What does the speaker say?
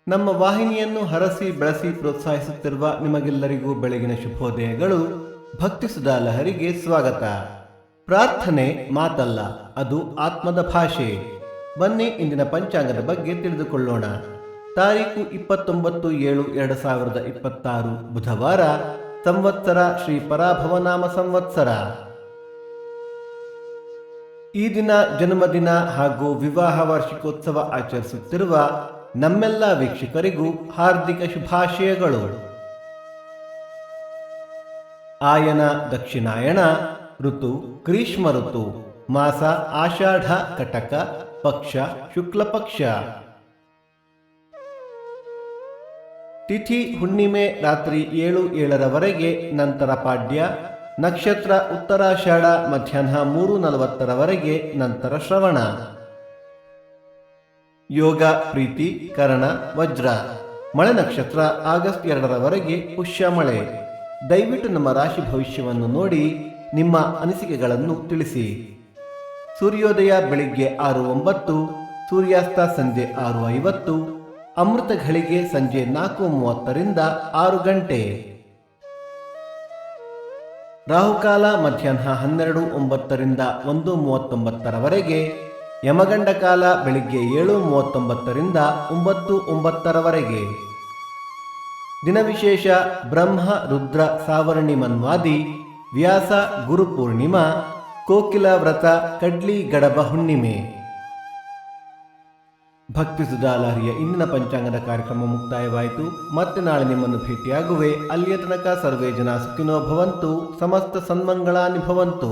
ನಮ್ಮ ವಾಹಿನಿಯನ್ನು ಹರಸಿ ಬೆಳೆಸಿ ಪ್ರೋತ್ಸಾಹಿಸುತ್ತಿರುವ ನಿಮಗೆಲ್ಲರಿಗೂ ಬೆಳಗಿನ ಶುಭೋದಯಗಳು. ಭಕ್ತಿ ಸುಧಾ ಲಹರಿಗೆ ಸ್ವಾಗತ. ಪ್ರಾರ್ಥನೆ ಮಾತಲ್ಲ, ಅದು ಆತ್ಮದ ಭಾಷೆ. ಬನ್ನಿ ಇಂದಿನ ಪಂಚಾಂಗದ ಬಗ್ಗೆ ತಿಳಿದುಕೊಳ್ಳೋಣ. ತಾರೀಕು 29/7/2026 ಬುಧವಾರ, ಸಂವತ್ಸರ ಶ್ರೀ ಪರಾಭವನಾಮ ಸಂವತ್ಸರ. ಈ ದಿನ ಜನ್ಮದಿನ ಹಾಗೂ ವಿವಾಹ ವಾರ್ಷಿಕೋತ್ಸವ ಆಚರಿಸುತ್ತಿರುವ ನಮ್ಮೆಲ್ಲ ವೀಕ್ಷಕರಿಗೂ ಹಾರ್ದಿಕ ಶುಭಾಶಯಗಳು. ಆಯನ ದಕ್ಷಿಣಾಯಣ, ಋತು ಗ್ರೀಷ್ಮ ಋತು, ಮಾಸ ಆಷಾಢ ಕಟಕ, ಪಕ್ಷ ಶುಕ್ಲ ಪಕ್ಷ, ತಿಥಿ ಹುಣ್ಣಿಮೆ ರಾತ್ರಿ 7:07 ನಂತರ ಪಾಡ್ಯ, ನಕ್ಷತ್ರ ಉತ್ತರಾಷಾಢ ಮಧ್ಯಾಹ್ನ 3:40 ನಂತರ ಶ್ರವಣ. ಯೋಗ ಪ್ರೀತಿ ಕರಣ ವಜ್ರ. ಮಳೆ ನಕ್ಷತ್ರ ಆಗಸ್ಟ್ 2 ಪುಷ್ಯ ಮಳೆ. ದಯವಿಟ್ಟು ನಮ್ಮ ರಾಶಿ ಭವಿಷ್ಯವನ್ನು ನೋಡಿ ನಿಮ್ಮ ಅನಿಸಿಕೆಗಳನ್ನು ತಿಳಿಸಿ. ಸೂರ್ಯೋದಯ ಬೆಳಿಗ್ಗೆ 6:09, ಸೂರ್ಯಾಸ್ತ ಸಂಜೆ 6:50, ಅಮೃತ ಘಳಿಗೆ ಸಂಜೆ 4:30 6 ಗಂಟೆ. ರಾಹುಕಾಲ ಮಧ್ಯಾಹ್ನ 12:09 1:39, ಯಮಗಂಡ ಕಾಲ ಬೆಳಿಗ್ಗೆ 7:39 9:09. ದಿನ ವಿಶೇಷ: ಬ್ರಹ್ಮ ರುದ್ರ ಸಾವರ್ಣಿ ಮನ್ವಾದಿ, ವ್ಯಾಸ ಗುರು ಪೂರ್ಣಿಮಾ, ಕೋಕಿಲ ವ್ರತ, ಕಡ್ಲಿ ಗಡಬ ಹುಣ್ಣಿಮೆ. ಭಕ್ತಿ ಸುಧಾ ಲಹರಿಯ ಇಂದಿನ ಪಂಚಾಂಗದ ಕಾರ್ಯಕ್ರಮ ಮುಕ್ತಾಯವಾಯಿತು. ಮತ್ತೆ ನಾಳೆ ನಿಮ್ಮನ್ನು ಭೇಟಿಯಾಗುವೆ. ಅಲ್ಲಿಯ ತನಕ ಸರ್ವೇ ಜನ ಸುಖಿನೋ ಭವಂತು, ಸಮಸ್ತ ಸನ್ಮಂಗಳಾನಿ ಭವಂತು.